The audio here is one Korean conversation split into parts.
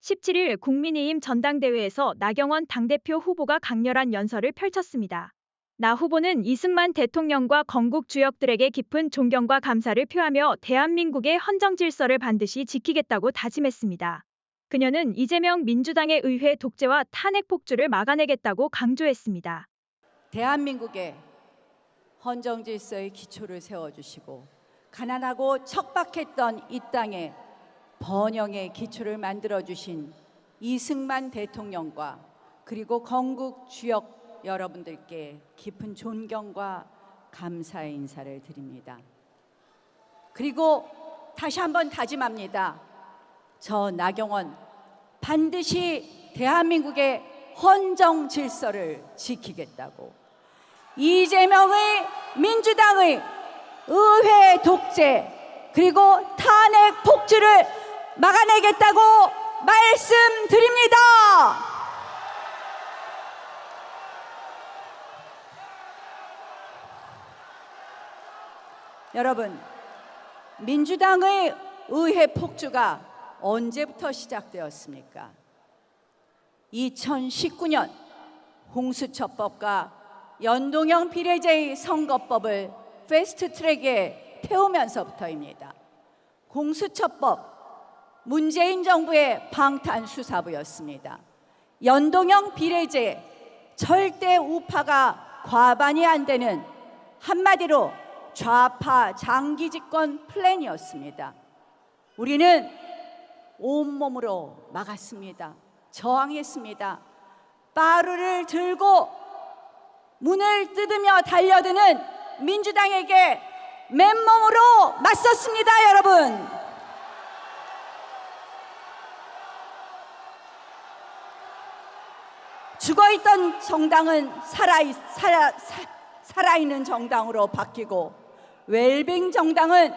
17일 국민의힘 전당대회에서 나경원 당대표 후보가 강렬한 연설을 펼쳤습니다. 나 후보는 이승만 대통령과 건국 주역들에게 깊은 존경과 감사를 표하며 대한민국의 헌정 질서를 반드시 지키겠다고 다짐했습니다. 그녀는 이재명 민주당의 의회 독재와 탄핵 폭주를 막아내겠다고 강조했습니다. 대한민국의 헌정 질서의 기초를 세워주시고 가난하고 척박했던 이 땅에 번영의 기초를 만들어주신 이승만 대통령과 그리고 건국 주역 여러분들께 깊은 존경과 감사의 인사를 드립니다. 그리고 다시 한번 다짐합니다. 저 나경원 반드시 대한민국의 헌정 질서를 지키겠다고, 이재명의 민주당의 의회 독재 그리고 탄핵 폭주를 막아내겠다고 말씀드립니다. 여러분, 민주당의 의회 폭주가 언제부터 시작되었습니까? 2019년 공수처법과 연동형 비례제의 선거법을 패스트트랙에 태우면서부터입니다. 공수처법, 문재인 정부의 방탄수사부였습니다. 연동형 비례제, 절대 우파가 과반이 안 되는 한마디로 좌파 장기 집권 플랜이었습니다. 우리는 온몸으로 막았습니다. 저항했습니다. 빠루를 들고 문을 뜯으며 달려드는 민주당에게 맨몸으로 맞섰습니다, 여러분. 죽어있던 정당은 살아있는 정당으로 바뀌고, 웰빙 정당은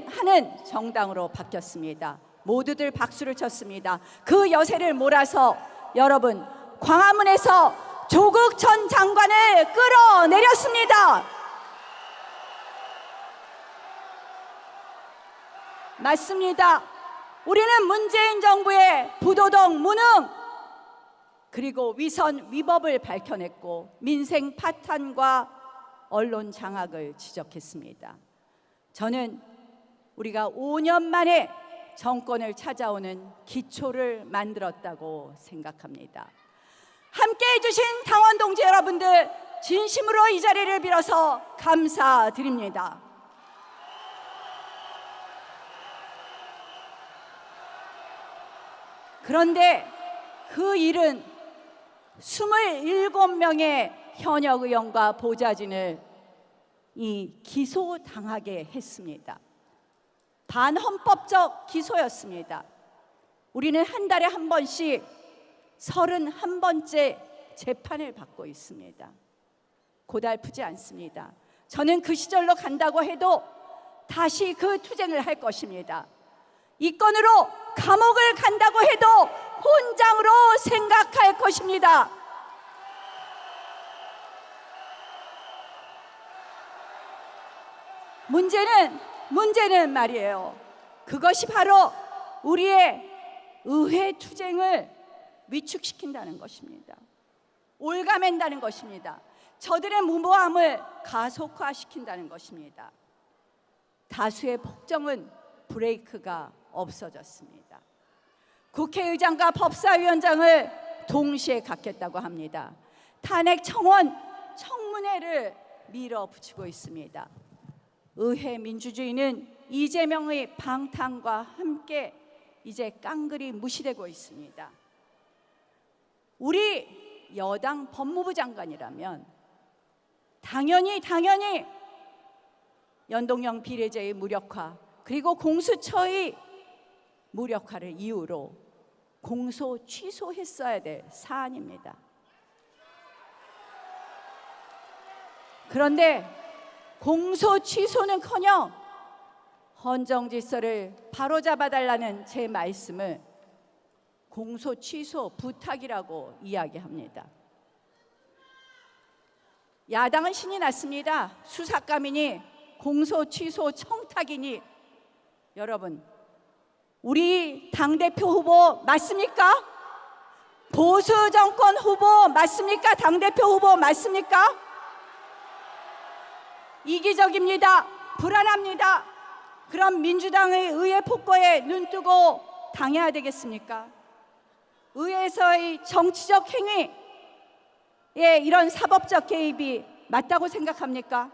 하는 정당으로 바뀌었습니다. 모두들 박수를 쳤습니다. 그 여세를 몰아서 여러분, 광화문에서 조국 전 장관을 끌어내렸습니다. 맞습니다. 우리는 문재인 정부의 부도덕, 무능, 그리고 위선, 위법을 밝혀냈고 민생 파탄과 언론 장악을 지적했습니다. 저는 우리가 5년 만에 정권을 찾아오는 기초를 만들었다고 생각합니다. 함께해 주신 당원 동지 여러분들, 진심으로 이 자리를 빌어서 감사드립니다. 그런데 그 일은 27명의 현역 의원과 보좌진을 기소당하게 했습니다. 반헌법적 기소였습니다. 우리는 한 달에 한 번씩 31번째 재판을 받고 있습니다. 고달프지 않습니다. 저는 그 시절로 간다고 해도 다시 그 투쟁을 할 것입니다. 이 건으로 감옥을 간다고 해도 훈장으로 생각할 것입니다. 문제는 말이에요. 그것이 바로 우리의 의회 투쟁을 위축시킨다는 것입니다. 올가맨다는 것입니다. 저들의 무모함을 가속화시킨다는 것입니다. 다수의 폭정은 브레이크가 없어졌습니다. 국회의장과 법사위원장을 동시에 갖겠다고 합니다. 탄핵 청원, 청문회를 밀어붙이고 있습니다. 의회 민주주의는 이재명의 방탄과 함께 이제 깡그리 무시되고 있습니다. 우리 여당 법무부 장관이라면 당연히 연동형 비례제의 무력화 그리고 공수처의 무력화를 이유로 공소 취소했어야 될 사안입니다. 그런데 공소 취소는커녕 헌정 질서를 바로잡아달라는 제 말씀을 공소 취소 부탁이라고 이야기합니다. 야당은 신이 났습니다. 수사감이니 공소 취소 청탁이니. 여러분, 우리 당대표 후보 맞습니까? 보수 정권 후보 맞습니까? 당대표 후보 맞습니까? 이기적입니다. 불안합니다. 그럼 민주당의 의회 폭거에 눈뜨고 당해야 되겠습니까? 의회에서의 정치적 행위에 이런 사법적 개입이 맞다고 생각합니까?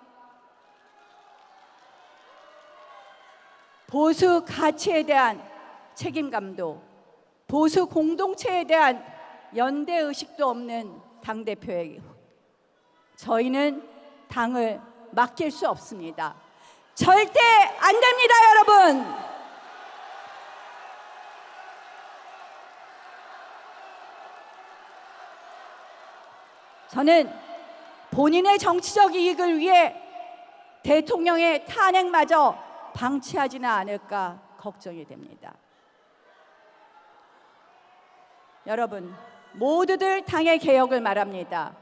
보수 가치에 대한 책임감도, 보수 공동체에 대한 연대의식도 없는 당대표에게 저희는 당을 맡길 수 없습니다. 절대 안 됩니다, 여러분. 저는 본인의 정치적 이익을 위해 대통령의 탄핵마저 방치하지는 않을까 걱정이 됩니다. 여러분, 모두들 당의 개혁을 말합니다.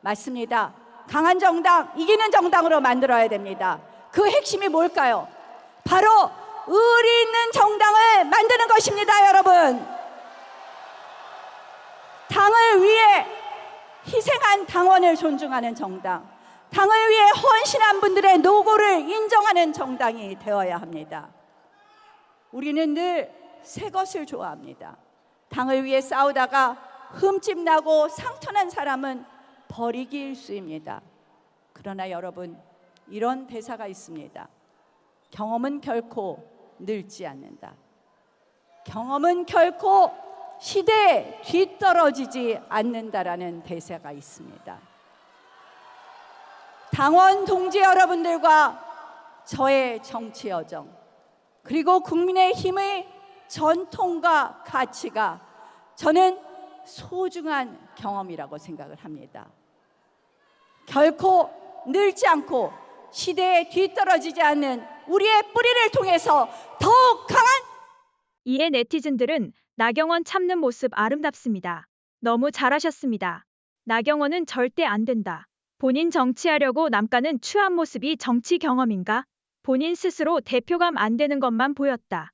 맞습니다. 강한 정당, 이기는 정당으로 만들어야 됩니다. 그 핵심이 뭘까요? 바로 의리 있는 정당을 만드는 것입니다, 여러분. 당을 위해 희생한 당원을 존중하는 정당, 당을 위해 헌신한 분들의 노고를 인정하는 정당이 되어야 합니다. 우리는 늘 새 것을 좋아합니다. 당을 위해 싸우다가 흠집나고 상처난 사람은 버리기 일쑤입니다. 그러나 여러분, 이런 대사가 있습니다. 경험은 결코 늙지 않는다. 경험은 결코 시대에 뒤떨어지지 않는다라는 대사가 있습니다. 당원 동지 여러분들과 저의 정치 여정, 그리고 국민의힘의 전통과 가치가 저는 소중한 경험이라고 생각을 합니다. 결코 늙지 않고 시대에 뒤떨어지지 않는 우리의 뿌리를 통해서 더욱 강한 이에 네티즌들은 나경원 참는 모습 아름답습니다. 너무 잘하셨습니다. 나경원은 절대 안 된다. 본인 정치하려고 남가는 추한 모습이 정치 경험인가? 본인 스스로 대표감 안 되는 것만 보였다.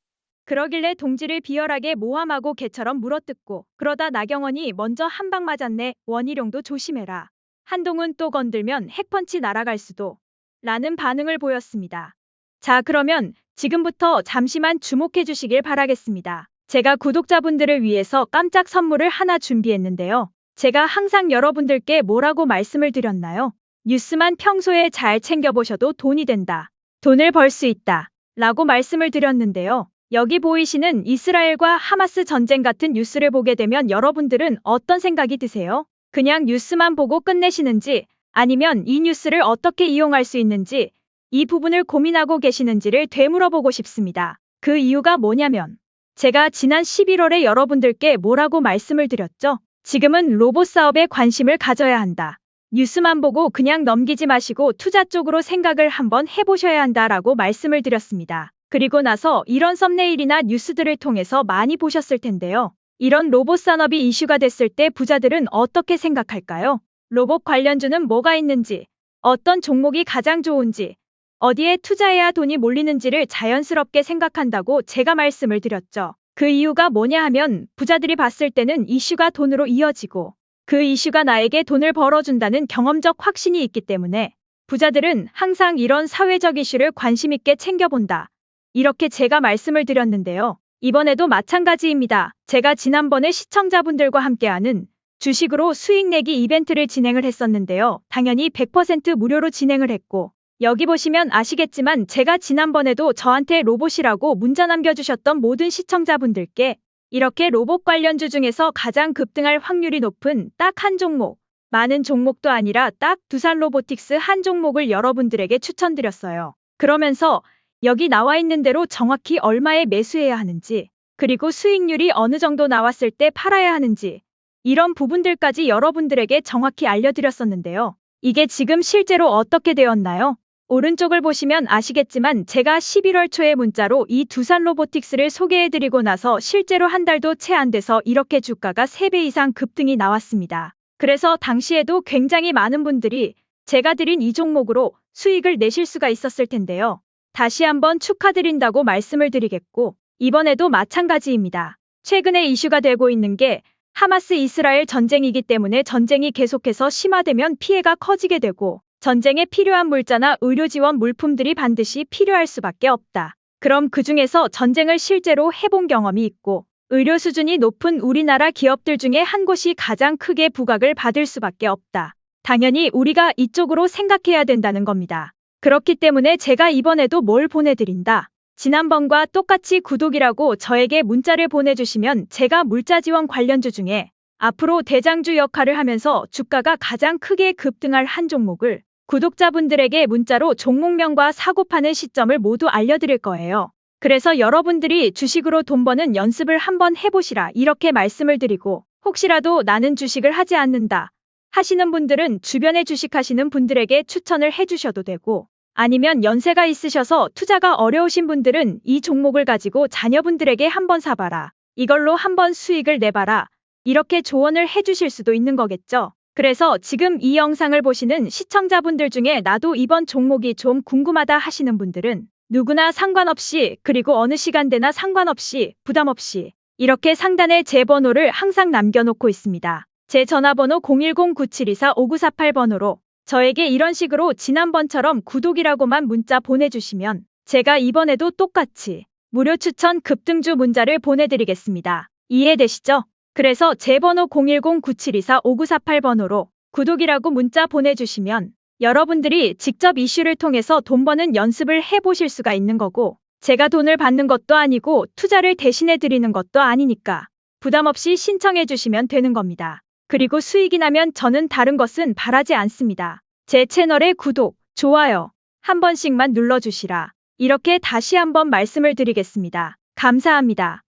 그러길래 동지를 비열하게 모함하고 개처럼 물어뜯고, 그러다 나경원이 먼저 한 방 맞았네. 원희룡도 조심해라. 한동훈 또 건들면 핵펀치 날아갈 수도. 라는 반응을 보였습니다. 자, 그러면 지금부터 잠시만 주목해 주시길 바라겠습니다. 제가 구독자분들을 위해서 깜짝 선물을 하나 준비했는데요. 제가 항상 여러분들께 뭐라고 말씀을 드렸나요? 뉴스만 평소에 잘 챙겨보셔도 돈이 된다. 돈을 벌 수 있다. 라고 말씀을 드렸는데요. 여기 보이시는 이스라엘과 하마스 전쟁 같은 뉴스를 보게 되면 여러분들은 어떤 생각이 드세요? 그냥 뉴스만 보고 끝내시는지, 아니면 이 뉴스를 어떻게 이용할 수 있는지, 이 부분을 고민하고 계시는지를 되물어보고 싶습니다. 그 이유가 뭐냐면, 제가 지난 11월에 여러분들께 뭐라고 말씀을 드렸죠? 지금은 로봇 사업에 관심을 가져야 한다. 뉴스만 보고 그냥 넘기지 마시고 투자 쪽으로 생각을 한번 해보셔야 한다라고 말씀을 드렸습니다. 그리고 나서 이런 썸네일이나 뉴스들을 통해서 많이 보셨을 텐데요. 이런 로봇 산업이 이슈가 됐을 때 부자들은 어떻게 생각할까요? 로봇 관련주는 뭐가 있는지, 어떤 종목이 가장 좋은지, 어디에 투자해야 돈이 몰리는지를 자연스럽게 생각한다고 제가 말씀을 드렸죠. 그 이유가 뭐냐 하면 부자들이 봤을 때는 이슈가 돈으로 이어지고 그 이슈가 나에게 돈을 벌어준다는 경험적 확신이 있기 때문에 부자들은 항상 이런 사회적 이슈를 관심 있게 챙겨본다. 이렇게 제가 말씀을 드렸는데요. 이번에도 마찬가지입니다. 제가 지난번에 시청자분들과 함께하는 주식으로 수익 내기 이벤트를 진행을 했었는데요. 당연히 100% 무료로 진행을 했고, 여기 보시면 아시겠지만 제가 지난번에도 저한테 로봇이라고 문자 남겨주셨던 모든 시청자분들께 이렇게 로봇 관련주 중에서 가장 급등할 확률이 높은 딱 한 종목, 많은 종목도 아니라 딱 두산로보틱스 한 종목을 여러분들에게 추천드렸어요. 그러면서 여기 나와 있는 대로 정확히 얼마에 매수해야 하는지, 그리고 수익률이 어느 정도 나왔을 때 팔아야 하는지, 이런 부분들까지 여러분들에게 정확히 알려드렸었는데요. 이게 지금 실제로 어떻게 되었나요? 오른쪽을 보시면 아시겠지만 제가 11월 초에 문자로 이 두산로보틱스를 소개해드리고 나서 실제로 한 달도 채 안 돼서 이렇게 주가가 3배 이상 급등이 나왔습니다. 그래서 당시에도 굉장히 많은 분들이 제가 드린 이 종목으로 수익을 내실 수가 있었을 텐데요. 다시 한번 축하드린다고 말씀을 드리겠고, 이번에도 마찬가지입니다. 최근에 이슈가 되고 있는 게 하마스 이스라엘 전쟁이기 때문에 전쟁이 계속해서 심화되면 피해가 커지게 되고 전쟁에 필요한 물자나 의료 지원 물품들이 반드시 필요할 수밖에 없다. 그럼 그중에서 전쟁을 실제로 해본 경험이 있고 의료 수준이 높은 우리나라 기업들 중에 한 곳이 가장 크게 부각을 받을 수밖에 없다. 당연히 우리가 이쪽으로 생각해야 된다는 겁니다. 그렇기 때문에 제가 이번에도 뭘 보내드린다. 지난번과 똑같이 구독이라고 저에게 문자를 보내주시면 제가 물자 지원 관련주 중에 앞으로 대장주 역할을 하면서 주가가 가장 크게 급등할 한 종목을 구독자분들에게 문자로 종목명과 사고 파는 시점을 모두 알려드릴 거예요. 그래서 여러분들이 주식으로 돈 버는 연습을 한번 해보시라 이렇게 말씀을 드리고 혹시라도 나는 주식을 하지 않는다 하시는 분들은 주변에 주식하시는 분들에게 추천을 해주셔도 되고 아니면 연세가 있으셔서 투자가 어려우신 분들은 이 종목을 가지고 자녀분들에게 한번 사봐라. 이걸로 한번 수익을 내봐라. 이렇게 조언을 해주실 수도 있는 거겠죠. 그래서 지금 이 영상을 보시는 시청자분들 중에 나도 이번 종목이 좀 궁금하다 하시는 분들은 누구나 상관없이 그리고 어느 시간대나 상관없이 부담 없이 이렇게 상단에 제 번호를 항상 남겨놓고 있습니다. 제 전화번호 010-9724-5948번호로 저에게 이런 식으로 지난번처럼 구독이라고만 문자 보내주시면 제가 이번에도 똑같이 무료 추천 급등주 문자를 보내드리겠습니다. 이해되시죠? 그래서 제 번호 010-9724-5948번호로 구독이라고 문자 보내주시면 여러분들이 직접 이슈를 통해서 돈 버는 연습을 해보실 수가 있는 거고 제가 돈을 받는 것도 아니고 투자를 대신해 드리는 것도 아니니까 부담 없이 신청해 주시면 되는 겁니다. 그리고 수익이 나면 저는 다른 것은 바라지 않습니다. 제 채널에 구독, 좋아요 한 번씩만 눌러주시라. 이렇게 다시 한번 말씀을 드리겠습니다. 감사합니다.